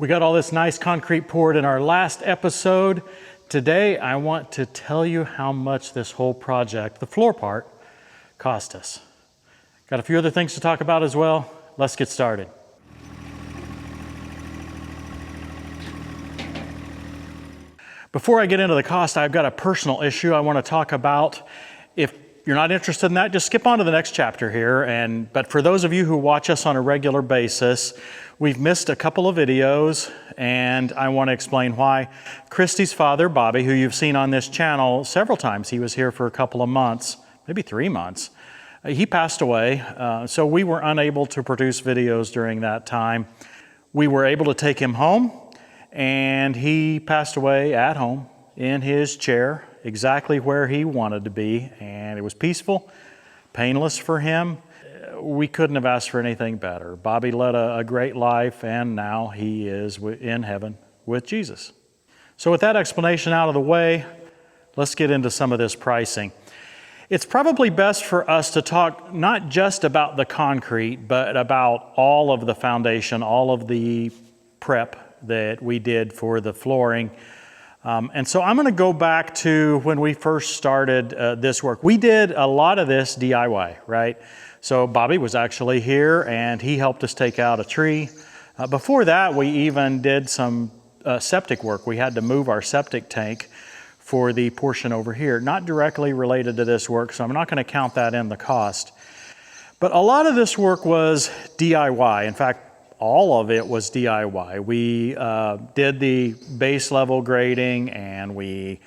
We got all this nice concrete poured in our last episode. Today, I want to tell you how much this whole project, the floor part, cost us. Got a few other things to talk about as well. Let's get started. Before I get into the cost, I've got a personal issue I want to talk about. If you're not interested in that, just skip on to the next chapter here. But for those of you who watch us on a regular basis, we've missed a couple of videos, and I want to explain why. Christy's father, Bobby, who you've seen on this channel several times, he was here for a couple of months, maybe 3 months. He passed away, so we were unable to produce videos during that time. We were able to take him home, and he passed away at home in his chair, exactly where he wanted to be, and it was peaceful, painless for him. We couldn't have asked for anything better. Bobby led a great life, and now he is in heaven with Jesus. So with that explanation out of the way, let's get into some of this pricing. It's probably best for us to talk not just about the concrete, but about all of the foundation, all of the prep that we did for the flooring. And so I'm going to go back to when we first started this work. We did a lot of this DIY, right? So Bobby was actually here, and he helped us take out a tree. Before that, we even did some septic work. We had to move our septic tank for the portion over here. Not directly related to this work, so I'm not going to count that in the cost. But a lot of this work was DIY. In fact, all of it was DIY. We did the base level grading, and we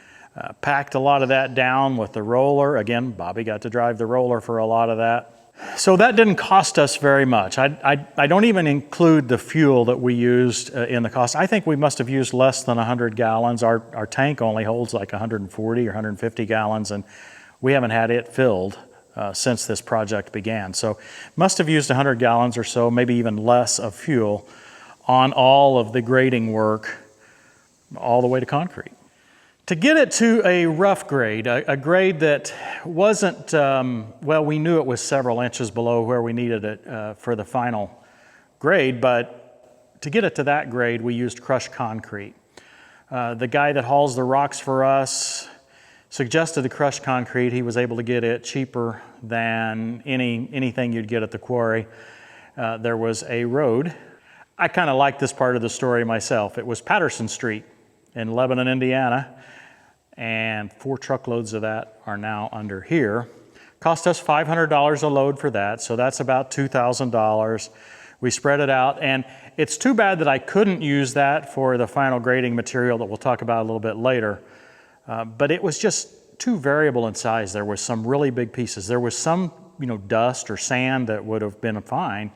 packed a lot of that down with the roller. Again, Bobby got to drive the roller for a lot of that. So that didn't cost us very much. I don't even include the fuel that we used in the cost. I think we must have used less than 100 gallons. Our tank only holds like 140 or 150 gallons, and we haven't had it filled since this project began. So must have used 100 gallons or so, maybe even less of fuel on all of the grading work all the way to concrete. To get it to a rough grade, a grade that wasn't, well, we knew it was several inches below where we needed it for the final grade, but to get it to that grade, we used crushed concrete. The guy that hauls the rocks for us suggested the crushed concrete. He was able to get it cheaper than anything you'd get at the quarry. There was a road. I kind of like this part of the story myself. It was Patterson Street in Lebanon, Indiana, and 4 truckloads of that are now under here. Cost us $500 a load for that, so that's about $2,000. We spread it out, and it's too bad that I couldn't use that for the final grading material that we'll talk about a little bit later. But it was just too variable in size. There was some really big pieces. There was some, dust or sand that would have been fine,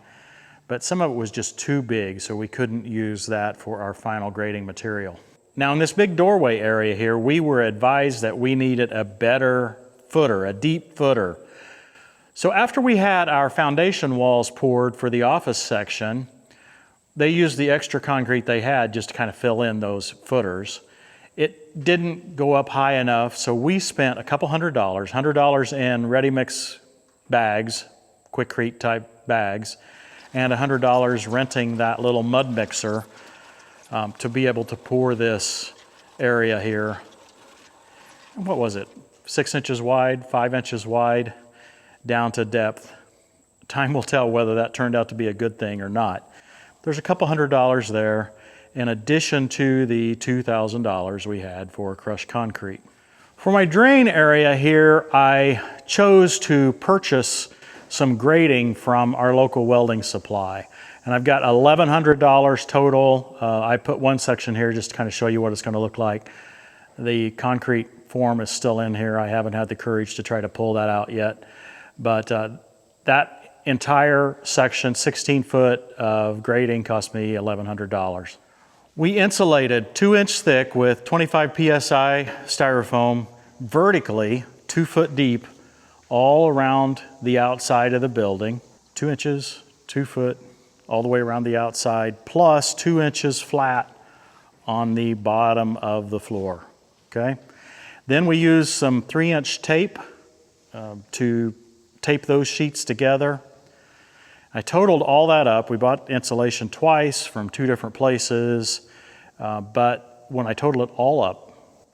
but some of it was just too big, so we couldn't use that for our final grading material. Now in this big doorway area here, we were advised that we needed a better footer, a deep footer. So after we had our foundation walls poured for the office section, they used the extra concrete they had just to kind of fill in those footers. It didn't go up high enough, so we spent a couple $100 in ready mix bags, Quikrete type bags, and $100 renting that little mud mixer to be able to pour this area here. What was it? 6 inches wide, 5 inches wide, down to depth. Time will tell whether that turned out to be a good thing or not. There's a couple $100 there, in addition to the $2,000 we had for crushed concrete. For my drain area here, I chose to purchase some grading from our local welding supply. And I've got $1,100 total. I put one section here just to kind of show you what it's going to look like. The concrete form is still in here. I haven't had the courage to try to pull that out yet. But that entire section, 16 foot of grading, cost me $1,100. We insulated 2-inch thick with 25 PSI styrofoam vertically, 2 foot deep, all around the outside of the building. 2 inches, 2 foot, all the way around the outside, plus 2 inches flat on the bottom of the floor, okay? Then we used some 3-inch tape to tape those sheets together. I totaled all that up. We bought insulation twice from 2 different places, but when I total it all up,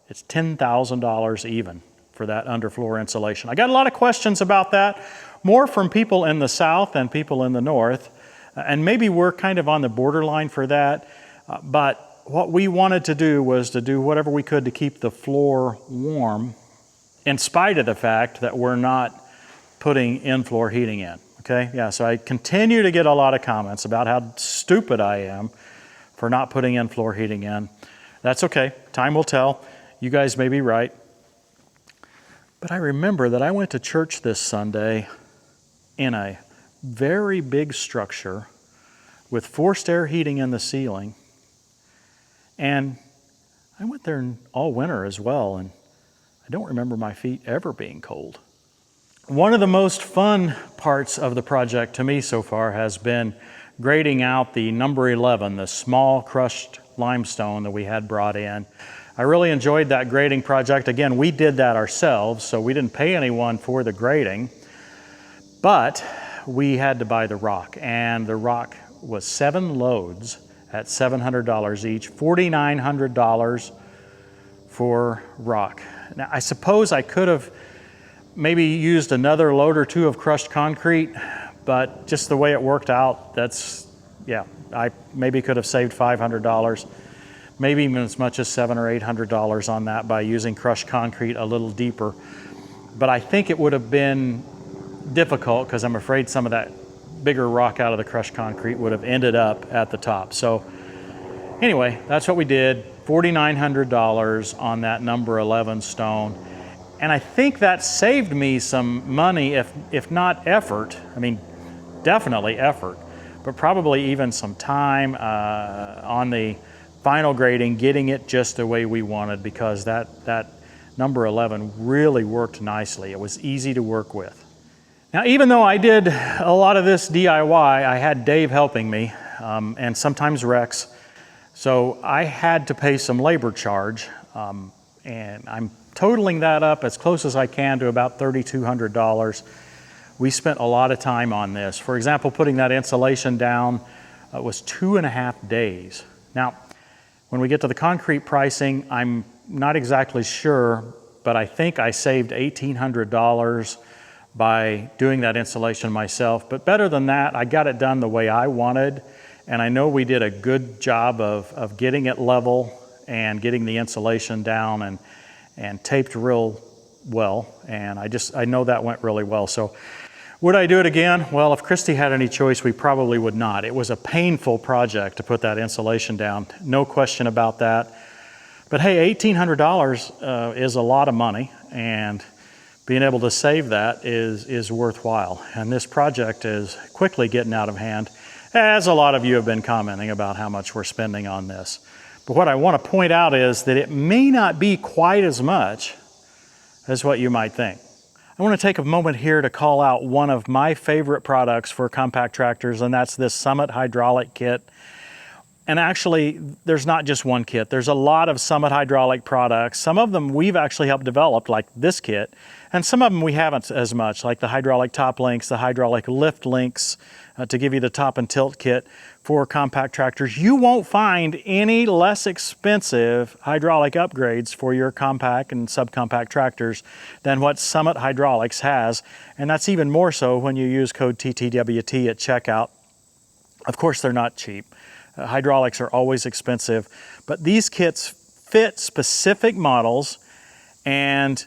it's $10,000 even for that underfloor insulation. I got a lot of questions about that, more from people in the south than people in the north, and maybe we're kind of on the borderline for that, but what we wanted to do was to do whatever we could to keep the floor warm in spite of the fact that we're not putting in-floor heating in. Okay, yeah, so I continue to get a lot of comments about how stupid I am for not putting in-floor heating in. That's okay, time will tell. You guys may be right. But I remember that I went to church this Sunday in a very big structure with forced air heating in the ceiling. And I went there all winter as well, and I don't remember my feet ever being cold. One of the most fun parts of the project to me so far has been grading out the number 11, the small crushed limestone that we had brought in. I really enjoyed that grading project. Again, we did that ourselves, so we didn't pay anyone for the grading, but we had to buy the rock, and the rock was 7 loads at $700 each, $4,900 for rock. Now, I suppose I could have maybe used another load or 2 of crushed concrete, but just the way it worked out, I maybe could have saved $500, maybe even as much as $700 or $800 on that by using crushed concrete a little deeper. But I think it would have been difficult because I'm afraid some of that bigger rock out of the crushed concrete would have ended up at the top. So anyway, that's what we did, $4,900 on that number 11 stone. And I think that saved me some money, if not effort. I mean, definitely effort, but probably even some time on the final grading, getting it just the way we wanted, because that number 11 really worked nicely. It was easy to work with. Now, even though I did a lot of this DIY, I had Dave helping me, and sometimes Rex, so I had to pay some labor charge, and I'm totaling that up as close as I can to about $3,200. We spent a lot of time on this. For example, putting that insulation down was 2.5 days. Now, when we get to the concrete pricing, I'm not exactly sure, but I think I saved $1,800 by doing that insulation myself. But better than that, I got it done the way I wanted, and I know we did a good job of getting it level and getting the insulation down and taped real well, and I know that went really well. So would I do it again? Well, if Christy had any choice, we probably would not. It was a painful project to put that insulation down, no question about that. But hey, $1,800 is a lot of money, and being able to save that is worthwhile. And this project is quickly getting out of hand, as a lot of you have been commenting about how much we're spending on this. But what I want to point out is that it may not be quite as much as what you might think. I want to take a moment here to call out one of my favorite products for compact tractors, and that's this Summit hydraulic kit. And actually, there's not just one kit. There's a lot of Summit hydraulic products. Some of them we've actually helped develop, like this kit, and some of them we haven't as much, like the hydraulic top links, the hydraulic lift links, to give you the top and tilt kit for compact tractors. You won't find any less expensive hydraulic upgrades for your compact and subcompact tractors than what Summit Hydraulics has, and that's even more so when you use code TTWT at checkout. Of course, they're not cheap. Hydraulics are always expensive, but these kits fit specific models, and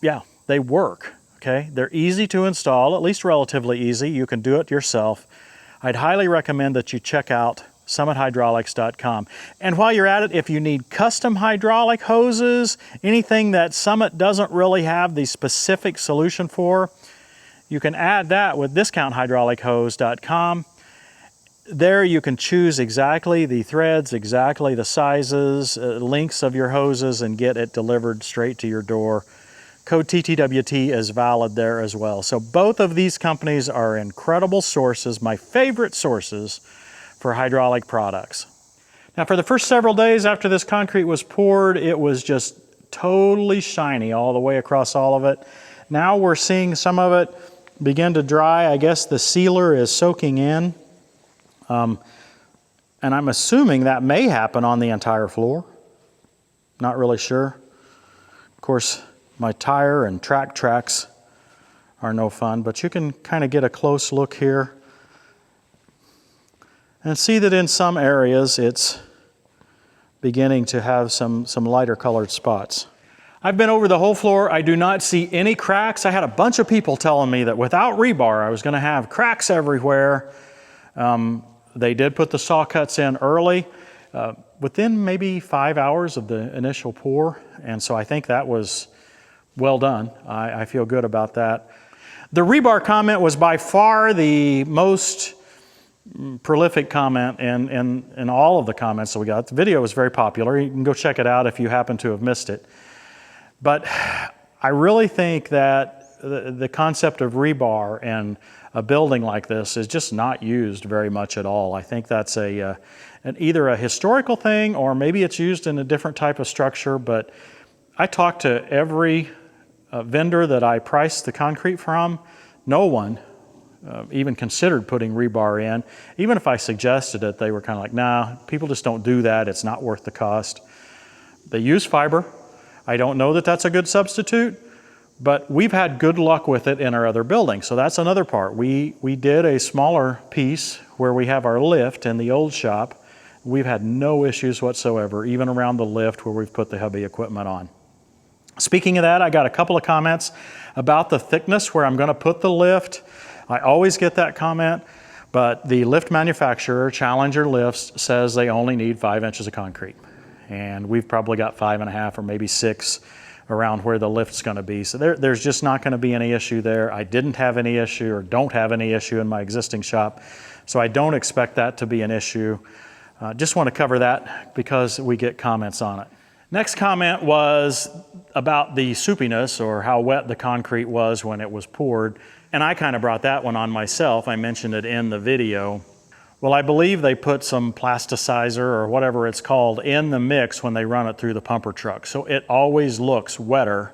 yeah, they work. Okay, they're easy to install, at least relatively easy. You can do it yourself. I'd highly recommend that you check out summithydraulics.com. And while you're at it, if you need custom hydraulic hoses, anything that Summit doesn't really have the specific solution for, you can add that with discounthydraulichose.com. There you can choose exactly the threads, exactly the sizes, lengths of your hoses, and get it delivered straight to your door. Code TTWT is valid there as well. So both of these companies are incredible sources, my favorite sources for hydraulic products. Now, for the first several days after this concrete was poured, it was just totally shiny all the way across all of it. Now we're seeing some of it begin to dry. I guess the sealer is soaking in. And I'm assuming that may happen on the entire floor. Not really sure. Of course, my tire and track tracks are no fun, but you can kind of get a close look here and see that in some areas it's beginning to have some lighter colored spots. I've been over the whole floor. I do not see any cracks. I had a bunch of people telling me that without rebar I was going to have cracks everywhere. They did put the saw cuts in early, within maybe 5 hours of the initial pour, and so I think that was well done. I feel good about that. The rebar comment was by far the most prolific comment in all of the comments that we got. The video was very popular. You can go check it out if you happen to have missed it. But I really think that the concept of rebar in a building like this is just not used very much at all. I think that's either a historical thing or maybe it's used in a different type of structure, but I talked to every vendor that I priced the concrete from. No one even considered putting rebar in. Even if I suggested it, they were kind of like, nah, people just don't do that. It's not worth the cost. They use fiber. I don't know that that's a good substitute, but we've had good luck with it in our other buildings. So that's another part. We did a smaller piece where we have our lift in the old shop. We've had no issues whatsoever, even around the lift where we've put the heavy equipment on. Speaking of that, I got a couple of comments about the thickness where I'm going to put the lift. I always get that comment, but the lift manufacturer, Challenger Lifts, says they only need 5 inches of concrete. And we've probably got 5.5 or maybe 6 around where the lift's going to be. So there's just not going to be any issue there. I didn't have any issue or don't have any issue in my existing shop, so I don't expect that to be an issue. Just want to cover that because we get comments on it. Next comment was about the soupiness or how wet the concrete was when it was poured. And I kind of brought that one on myself. I mentioned it in the video. Well, I believe they put some plasticizer or whatever it's called in the mix when they run it through the pumper truck. So it always looks wetter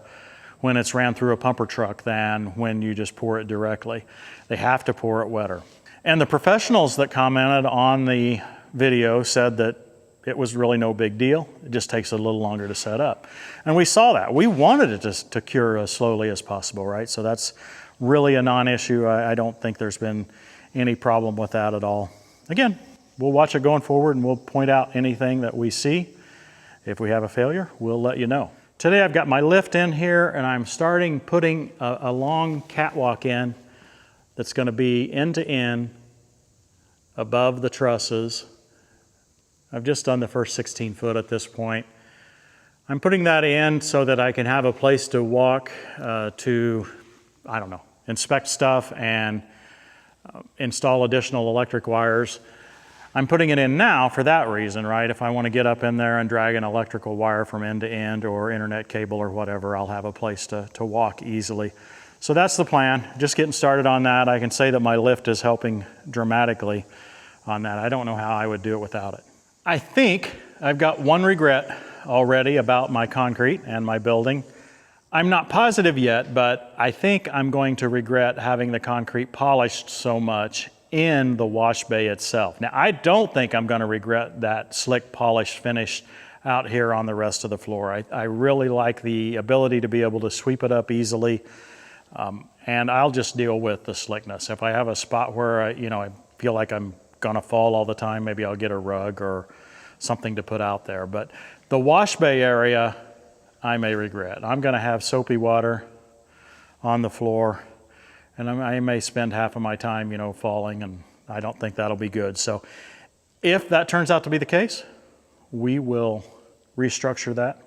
when it's ran through a pumper truck than when you just pour it directly. They have to pour it wetter. And the professionals that commented on the video said that it was really no big deal. It just takes a little longer to set up. And we saw that. We wanted it to cure as slowly as possible, right? So that's really a non-issue. I don't think there's been any problem with that at all. Again, we'll watch it going forward and we'll point out anything that we see. If we have a failure, we'll let you know. Today I've got my lift in here and I'm starting putting a long catwalk in that's going to be end to end above the trusses. I've just done the first 16 foot at this point. I'm putting that in so that I can have a place to walk to, I don't know, inspect stuff and install additional electric wires. I'm putting it in now for that reason, right? If I want to get up in there and drag an electrical wire from end to end or internet cable or whatever, I'll have a place to walk easily. So that's the plan. Just getting started on that. I can say that my lift is helping dramatically on that. I don't know how I would do it without it. I think I've got one regret already about my concrete and my building. I'm not positive yet, but I think I'm going to regret having the concrete polished so much in the wash bay itself. Now, I don't think I'm going to regret that slick polish finish out here on the rest of the floor. I really like the ability to be able to sweep it up easily, and I'll just deal with the slickness. If I have a spot where I feel like I'm going to fall all the time, maybe I'll get a rug or something to put out there. But the wash bay area, I may regret. I'm going to have soapy water on the floor, and I may spend half of my time, falling, and I don't think that'll be good. So if that turns out to be the case, we will restructure that,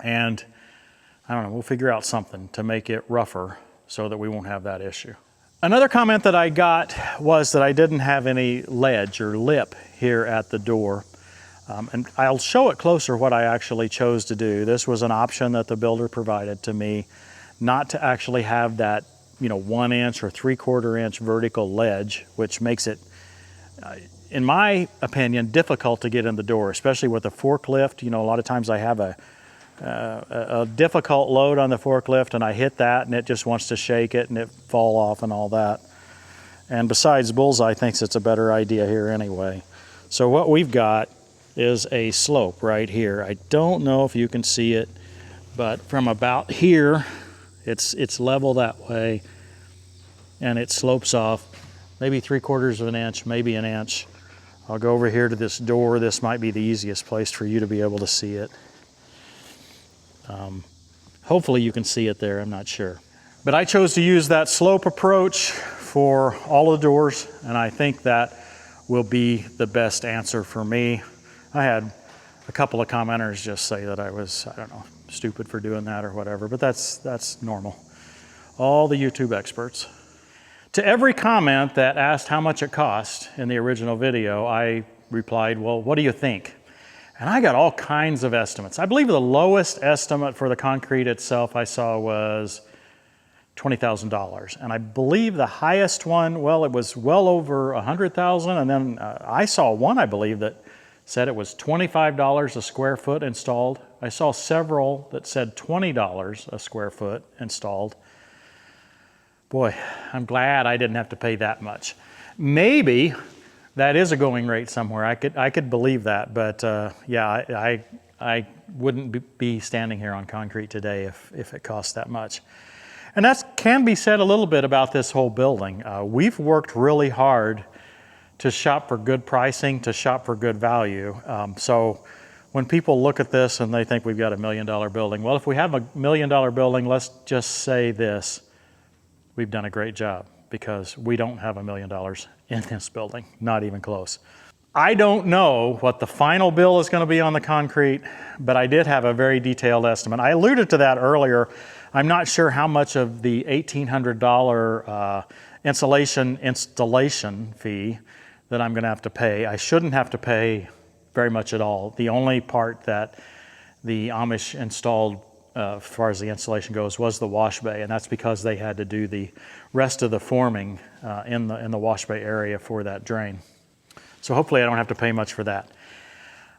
and I don't know, we'll figure out something to make it rougher so that we won't have that issue. Another comment that I got was that I didn't have any ledge or lip here at the door. And I'll show it closer what I actually chose to do. This was an option that the builder provided to me, not to actually have that 1 inch or 3/4 inch vertical ledge, which makes it, in my opinion, difficult to get in the door, especially with a forklift. A lot of times I have a a difficult load on the forklift, and I hit that and it just wants to shake it and it fall off and all that. And besides, Bullseye thinks it's a better idea here anyway. So what we've got is a slope right here. I don't know if you can see it, but from about here, it's level that way, and it slopes off maybe 3/4 of an inch, maybe an inch. I'll go over here to this door. This might be the easiest place for you to be able to see it. Hopefully you can see it there, I'm not sure. But I chose to use that slope approach for all of the doors, and I think that will be the best answer for me. I had a couple of commenters just say that I was, I don't know, stupid for doing that or whatever, but that's normal. All the YouTube experts. To every comment that asked how much it cost in the original video, I replied, well, what do you think? And I got all kinds of estimates. I believe the lowest estimate for the concrete itself I saw was $20,000. And I believe the highest one, well, it was well over $100,000. And then I saw one, I believe, that said it was $25 a square foot installed. I saw several that said $20 a square foot installed. Boy, I'm glad I didn't have to pay that much. Maybe that is a going rate somewhere. I could believe that, but yeah, I wouldn't be standing here on concrete today if it cost that much. And that can be said a little bit about this whole building. We've worked really hard to shop for good pricing, to shop for good value. So when people look at this and they think we've got a $1 million building, well, if we have a $1 million building, let's just say this: we've done a great job, because we don't have $1 million in this building, not even close. I don't know what the final bill is going to be on the concrete, but I did have a very detailed estimate. I alluded to that earlier. I'm not sure how much of the $1,800 installation fee that I'm going to have to pay. I shouldn't have to pay very much at all. The only part that the Amish installed as far as the installation goes was the wash bay, and that's because they had to do the rest of the forming in the wash bay area for that drain. So hopefully I don't have to pay much for that.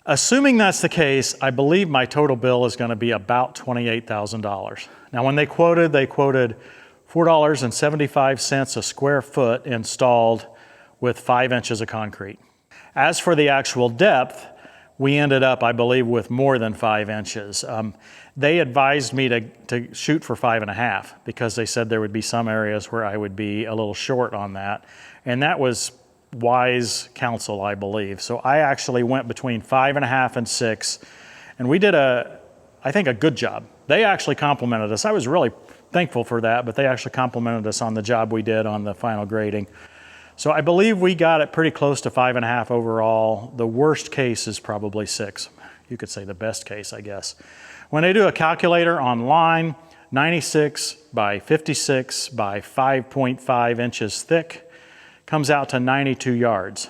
Assuming that's the case, I believe my total bill is going to be about $28,000. Now when they quoted $4.75 a square foot installed with 5 inches of concrete. As for the actual depth, we ended up, I believe, with more than 5 inches. They advised me to shoot for 5.5 because they said there would be some areas where I would be a little short on that. And that was wise counsel, I believe. So I actually went between 5.5 and 6, and we did I think a good job. They actually complimented us. I was really thankful for that, but they actually complimented us on the job we did on the final grading. So I believe we got it pretty close to 5.5 overall. The worst case is probably 6. You could say the best case, I guess. When they do a calculator online, 96 by 56 by 5.5 inches thick comes out to 92 yards.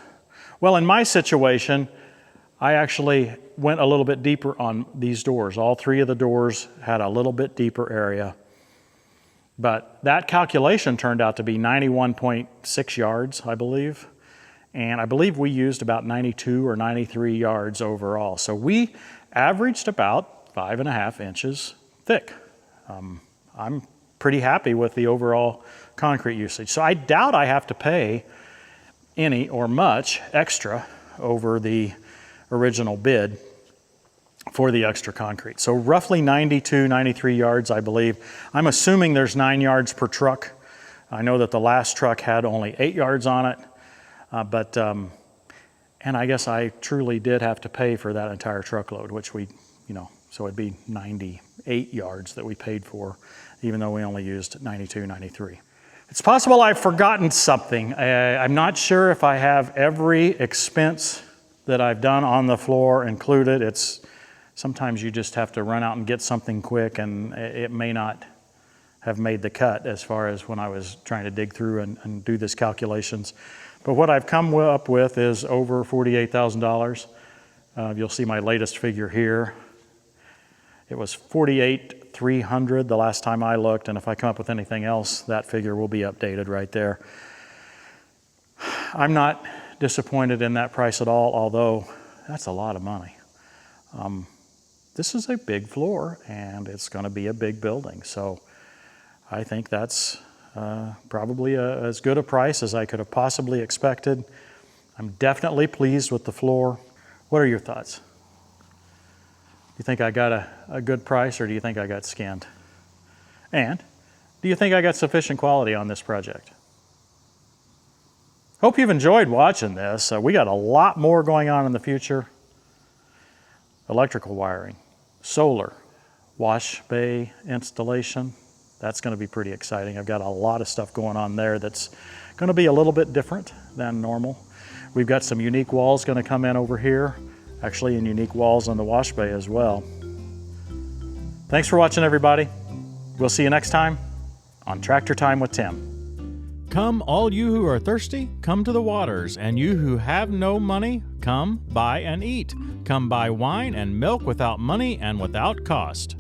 Well, in my situation, I actually went a little bit deeper on these doors. All 3 of the doors had a little bit deeper area. But that calculation turned out to be 91.6 yards, I believe. And I believe we used about 92 or 93 yards overall. So we averaged about 5.5 inches thick. I'm pretty happy with the overall concrete usage. So I doubt I have to pay any or much extra over the original bid for the extra concrete. So roughly 92, 93 yards, I believe. I'm assuming there's 9 yards per truck. I know that the last truck had only 8 yards on it, and I guess I truly did have to pay for that entire truckload, which so it'd be 98 yards that we paid for, even though we only used 92, 93. It's possible I've forgotten something. I'm not sure if I have every expense that I've done on the floor included. Sometimes you just have to run out and get something quick, and it may not have made the cut as far as when I was trying to dig through and do these calculations. But what I've come up with is over $48,000. You'll see my latest figure here. It was $48,300 the last time I looked, and if I come up with anything else, that figure will be updated right there. I'm not disappointed in that price at all, although that's a lot of money. this is a big floor and it's going to be a big building. So I think that's probably as good a price as I could have possibly expected. I'm definitely pleased with the floor. What are your thoughts? Do you think I got a good price, or do you think I got scammed? And do you think I got sufficient quality on this project? Hope you've enjoyed watching this. We got a lot more going on in the future. Electrical wiring, solar, wash bay installation. That's going to be pretty exciting. I've got a lot of stuff going on there that's going to be a little bit different than normal. We've got some unique walls going to come in over here, actually, and unique walls on the wash bay as well. Thanks for watching, everybody. We'll see you next time on Tractor Time with Tim. Come, all you who are thirsty, come to the waters, and you who have no money, come, buy and eat. Come buy wine and milk without money and without cost.